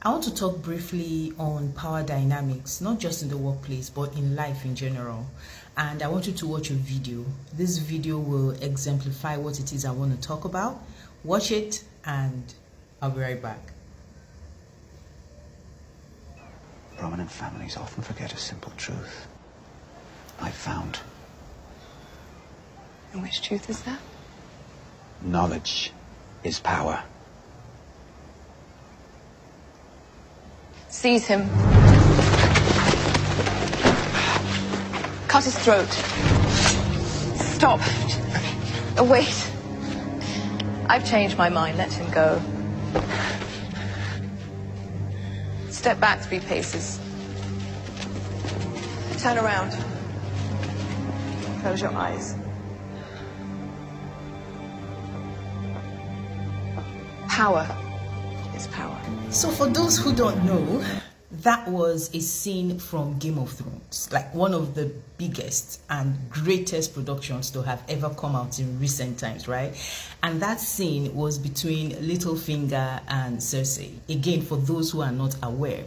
I want to talk briefly on power dynamics, not just in the workplace, but in life in general. And I want you to watch a video. This video will exemplify what it is I want to talk about. Watch it and I'll be right back. Prominent families often forget a simple truth. I found. And which truth is that? Knowledge is power. Seize him. Cut his throat. Stop. Wait. I've changed my mind. Let him go. Step back 3 paces. Turn around. Close your eyes. Power is power. So for those who don't know, that was a scene from Game of Thrones, like one of the biggest and greatest productions to have ever come out in recent times, right? And that scene was between Littlefinger and Cersei. Again, for those who are not aware,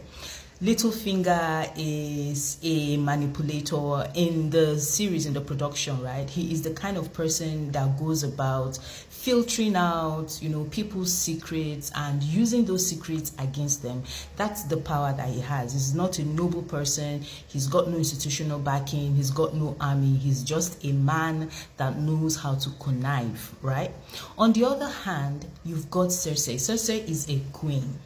Littlefinger is a manipulator in the series, in the production, right? He is the kind of person that goes about filtering out, people's secrets and using those secrets against them. That's the power that he has. He's not a noble person. He's got no institutional backing. He's got no army. He's just a man that knows how to connive, right? On the other hand, you've got Cersei. Cersei is a queen.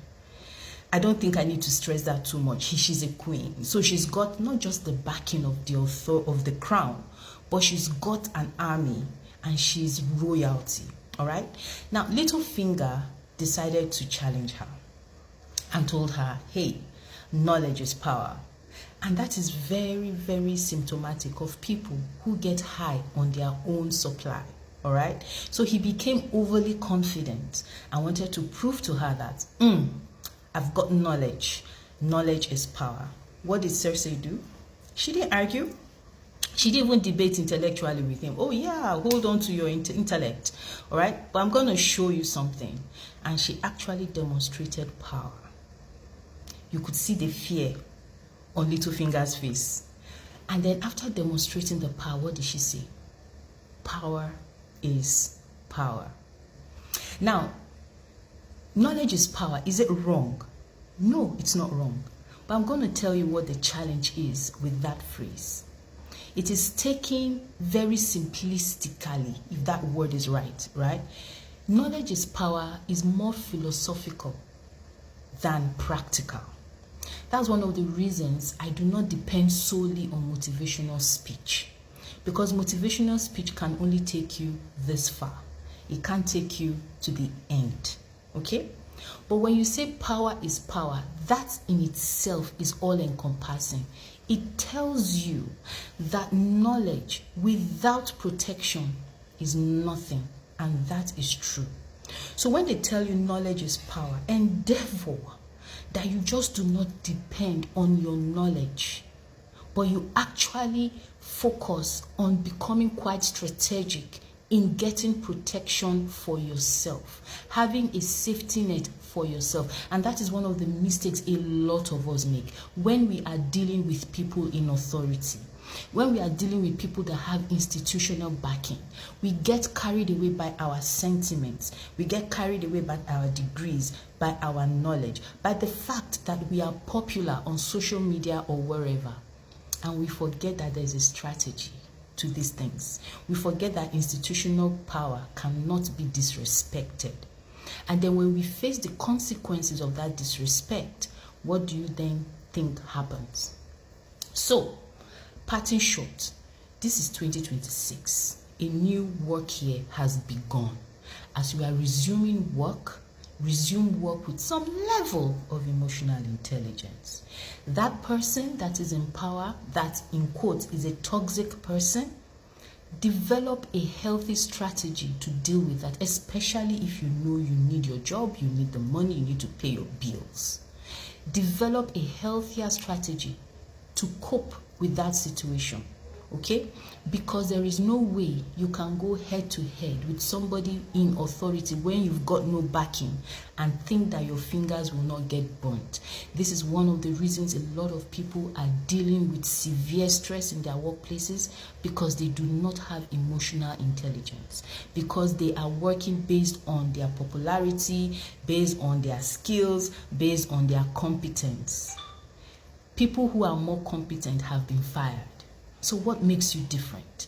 I don't think I need to stress that too much. She's a queen. So she's got not just the backing of the crown, but she's got an army and she's royalty. All right. Now, Littlefinger decided to challenge her and told her, hey, knowledge is power. And that is very, very symptomatic of people who get high on their own supply. All right. So he became overly confident and wanted to prove to her that, I've got knowledge. Knowledge is power. What did Cersei do? She didn't argue. She didn't even debate intellectually with him. Oh yeah, hold on to your intellect. All right, but I'm going to show you something. And she actually demonstrated power. You could see the fear on Littlefinger's face. And then after demonstrating the power, what did she say? Power is power. Now, knowledge is power. Is it wrong? No, it's not wrong. But I'm going to tell you what the challenge is with that phrase. It is taken very simplistically, if that word is right? Knowledge is power is more philosophical than practical. That's one of the reasons I do not depend solely on motivational speech. Because motivational speech can only take you this far. It can't take you to the end. Okay? But when you say power is power, that in itself is all encompassing. It tells you that knowledge without protection is nothing, and that is true. So when they tell you knowledge is power, endeavor that you just do not depend on your knowledge, but you actually focus on becoming quite strategic in getting protection for yourself, having a safety net for yourself. And that is one of the mistakes a lot of us make when we are dealing with people in authority. When we are dealing with people that have institutional backing, we get carried away by our sentiments. We get carried away by our degrees, by our knowledge, by the fact that we are popular on social media or wherever. And we forget that there's a strategy to these things. We forget that institutional power cannot be disrespected. And then when we face the consequences of that disrespect, what do you then think happens? So, parting short, this is 2026. A new work year has begun. As we are resuming work, resume work with some level of emotional intelligence. That person that is in power, that in quotes is a toxic person, develop a healthy strategy to deal with that, especially if you know you need your job, you need the money, you need to pay your bills. Develop a healthier strategy to cope with that situation. Okay, because there is no way you can go head to head with somebody in authority when you've got no backing and think that your fingers will not get burnt. This is one of the reasons a lot of people are dealing with severe stress in their workplaces, because they do not have emotional intelligence, because they are working based on their popularity, based on their skills, based on their competence. People who are more competent have been fired. So what makes you different?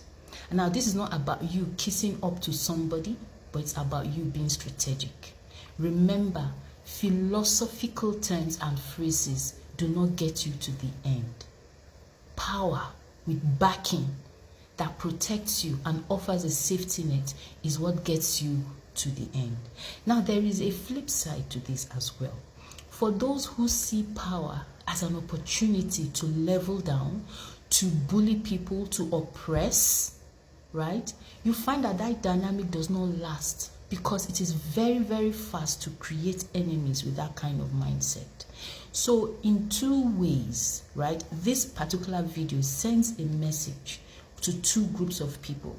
And now this is not about you kissing up to somebody, but it's about you being strategic. Remember, philosophical terms and phrases do not get you to the end. Power with backing that protects you and offers a safety net is what gets you to the end. Now there is a flip side to this as well. For those who see power as an opportunity to level down, to bully people, to oppress, right? You find that that dynamic does not last, because it is very, very fast to create enemies with that kind of mindset. So in two ways, right, this particular video sends a message to two groups of people: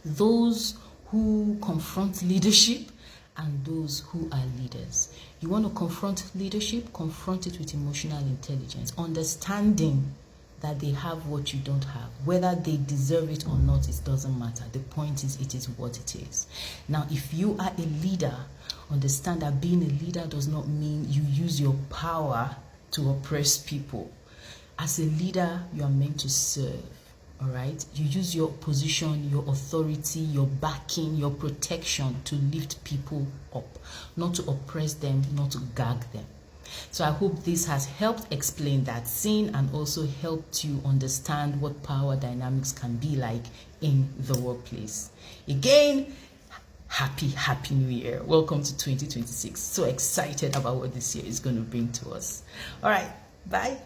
those who confront leadership and those who are leaders. You want to confront leadership, confront it with emotional intelligence, understanding that they have what you don't have. Whether they deserve it or not, it doesn't matter. The point is, it is what it is. Now, if you are a leader, understand that being a leader does not mean you use your power to oppress people. As a leader, you are meant to serve. All right? You use your position, your authority, your backing, your protection to lift people up, not to oppress them, not to gag them. So I hope this has helped explain that scene and also helped you understand what power dynamics can be like in the workplace. Again, happy new year. Welcome to 2026. So excited about what this year is going to bring to us. All right, bye.